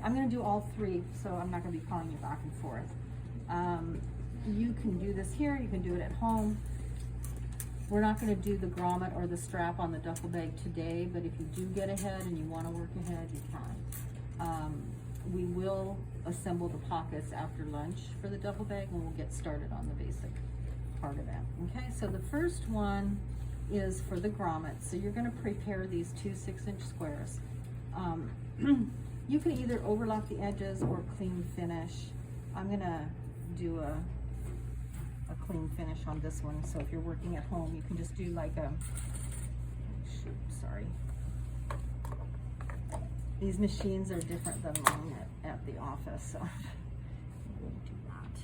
I'm gonna do all three, so I'm not gonna be calling you back and forth. You can do this here, you can do it at home. We're not gonna do the grommet or the strap on the duffel bag today, but if you do get ahead and you wanna work ahead, you can. We will assemble the pockets after lunch for the duffel bag, and we'll get started on the basic part of that. Okay, so the first one is for the grommet. So you're gonna prepare these two 6-inch squares. You can either overlock the edges or clean finish. I'm gonna do a clean finish on this one. So if you're working at home, you can just do like a, shoot, sorry. These machines are different than mine at the office, so I'm going to do that.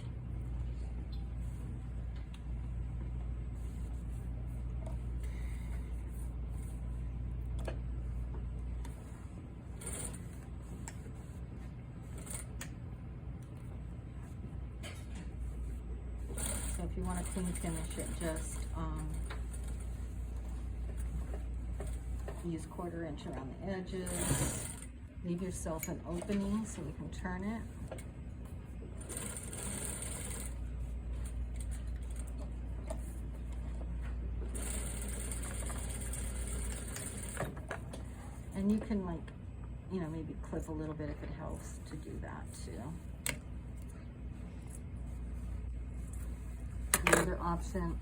So if you want to clean finish it, just use 1/4 inch around the edges. Leave yourself an opening so you can turn it. And you can, like, you know, maybe clip a little bit if it helps to do that too. The other option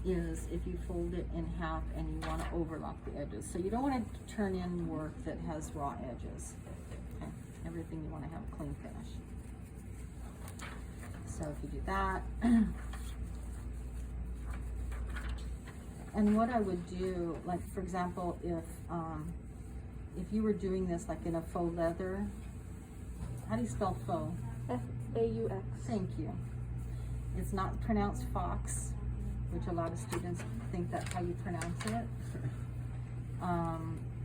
is if you fold it in half and you want to overlock the edges. So you don't want to turn in work that has raw edges. Okay. Everything you want to have a clean finish. So if you do that, and what I would do, like for example, if you were doing this like in a faux leather, how do you spell faux? F-A-U-X. Thank you. It's not pronounced fox, which a lot of students think that's how you pronounce it.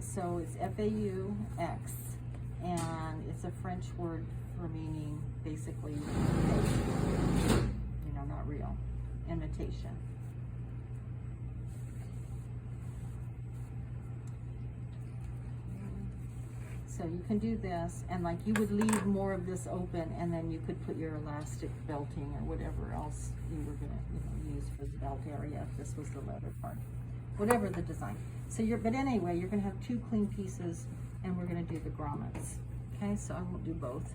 So it's F-A-U-X, and it's a French word for meaning basically, you know, not real, imitation. So you can do this, and like you would leave more of this open, and then you could put your elastic belting or whatever else you were gonna, you know, use for the belt area if this was the leather part, whatever the design. So but anyway, you're gonna have two clean pieces, and we're gonna do the grommets. Okay, so I won't do both.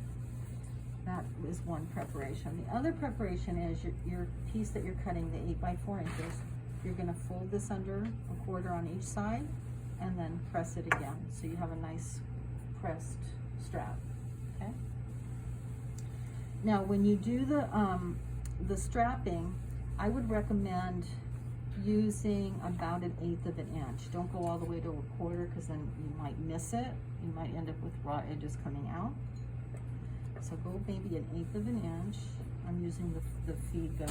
That is one preparation. The other preparation is your piece that you're cutting, the 8x4 inches. You're gonna fold this under 1/4 on each side, and then press it again, so you have a nice pressed strap. Okay. Now, when you do the strapping, I would recommend using about 1/8 of an inch. Don't go all the way to 1/4, because then you might miss it. You might end up with raw edges coming out. So go maybe 1/8 of an inch. I'm using the feed gun.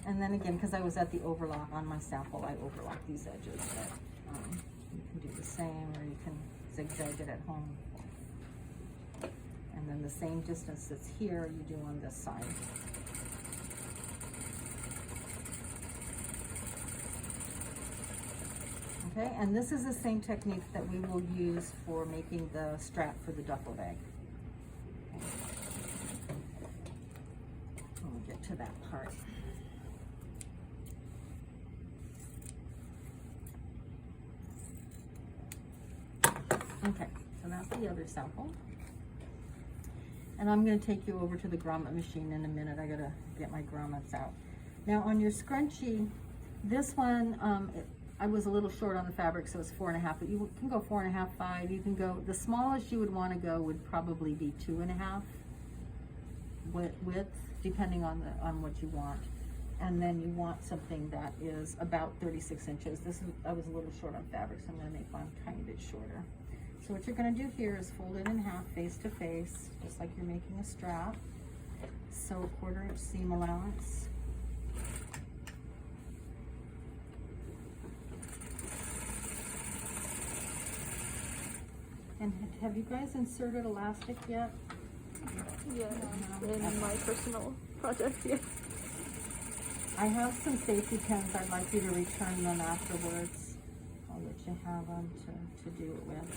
And then again, because I was at the overlock on my sample, I overlocked these edges, but you can do the same, or you can zigzag it at home. And then the same distance that's here, you do on this side. Okay, and this is the same technique that we will use for making the strap for the duffel bag. Okay. When we get to that part. Okay, so that's the other sample. And I'm going to take you over to the grommet machine in a minute. I got to get my grommets out. Now on your scrunchie, this one, I was a little short on the fabric, so it's 4.5, but you can go 4.5, 5. You can go, the smallest you would want to go would probably be 2.5 width, depending on what you want. And then you want something that is about 36 inches. I was a little short on fabric, so I'm going to make mine a tiny bit shorter. So what you're going to do here is fold it in half, face to face, just like you're making a strap. So 1/4 inch seam allowance. And have you guys inserted elastic yet? Yeah, in my personal project, yes. I have some safety pins. I'd like you to return them afterwards. I'll let you have them to do it with.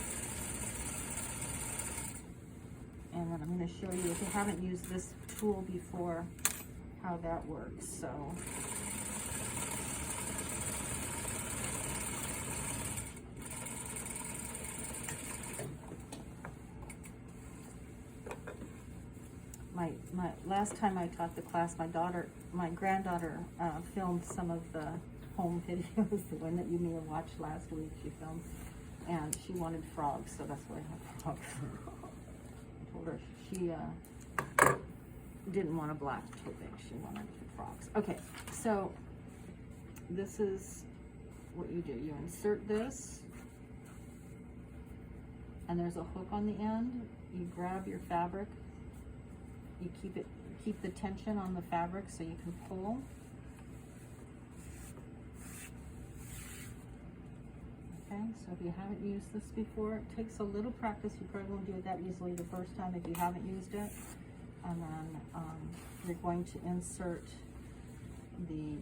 And then I'm going to show you, if you haven't used this tool before, how that works. So my last time I taught the class, my granddaughter filmed some of the home videos, the one that you may have watched last week. She filmed, and she wanted frogs, so that's why I have frogs. I told her she didn't want a black toothpick, she wanted frogs. Okay, so this is what you do. You insert this, and there's a hook on the end. You grab your fabric, you keep the tension on the fabric so you can pull. Okay, so if you haven't used this before, it takes a little practice. You probably won't do it that easily the first time if you haven't used it. And then you're going to insert the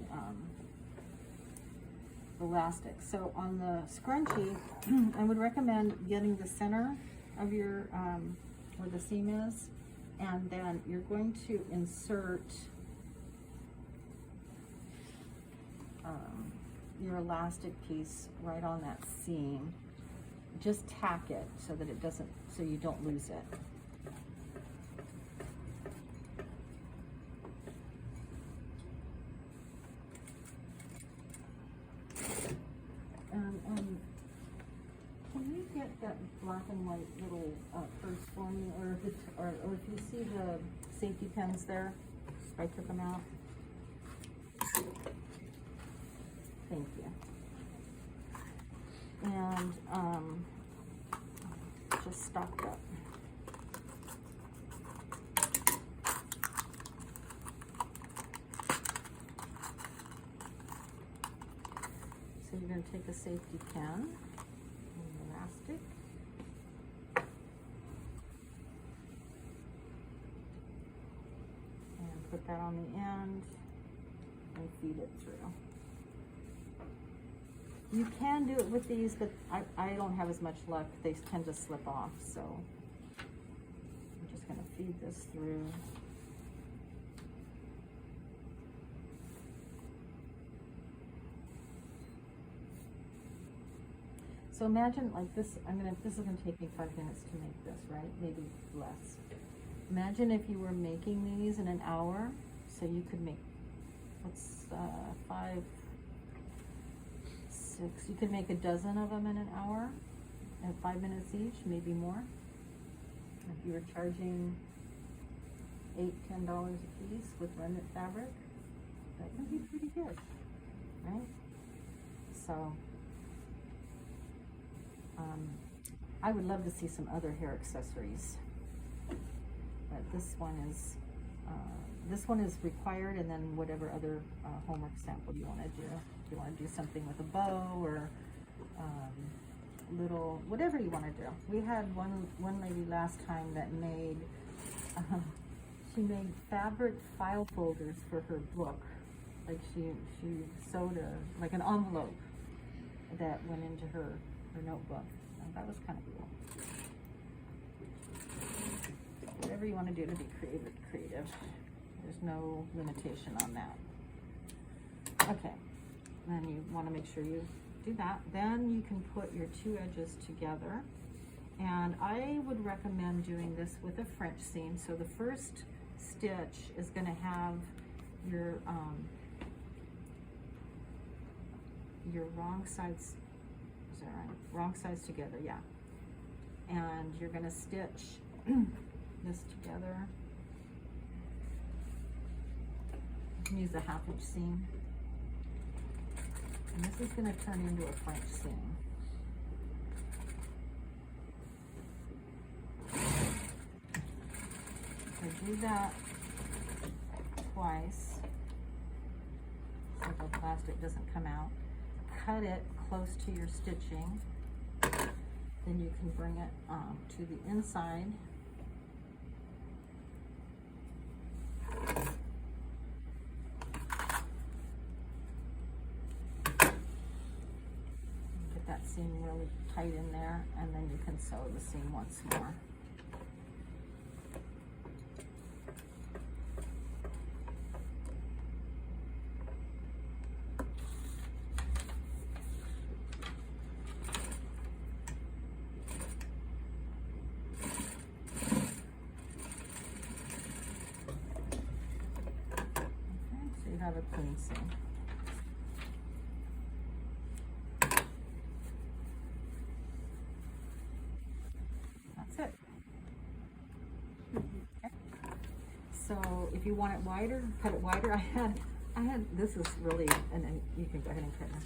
elastic. So on the scrunchie, I would recommend getting the center of your, where the seam is, and then you're going to insert your elastic piece right on that seam. Just tack it so that it doesn't, so you don't lose it. Can you get that black and white little purse for me, or if you see the safety pins there, I took them out. Thank you. And just stocked up. So you're going to take a safety pin and elastic. And put that on the end and feed it through. You can do it with these, but I don't have as much luck. They tend to slip off, so I'm just going to feed this through. So imagine like this, this is gonna take me 5 minutes to make this, right? Maybe less. Imagine if you were making these in an hour, so you could make, what's 5, 6, you could make a dozen of them in an hour at 5 minutes each, maybe more. If you were charging $8, $10 a piece with remnant fabric, that would be pretty good, right? So, I would love to see some other hair accessories, but this one is required, and then whatever other homework sample you want to do. If you want to do something with a bow or little, whatever you want to do. We had one lady last time that made, she made fabric file folders for her book. Like she sewed like an envelope that went into her notebook. And that was kind of cool. Whatever you want to do to be creative. There's no limitation on that. Okay, then you want to make sure you do that. Then you can put your two edges together. And I would recommend doing this with a French seam. So the first stitch is going to have your wrong sides. Is that right? Wrong sides together, yeah. And you're going to stitch this together. You can use a 1/2 inch seam. And this is going to turn into a French seam. So do that twice so the plastic doesn't come out. Cut it close to your stitching. Then you can bring it to the inside. seam really tight in there, and then you can sew the seam once more. Okay, so you have a clean seam. That's it. Okay. So if you want it wider, cut it wider. I had, this is really, and then you can go ahead and cut it.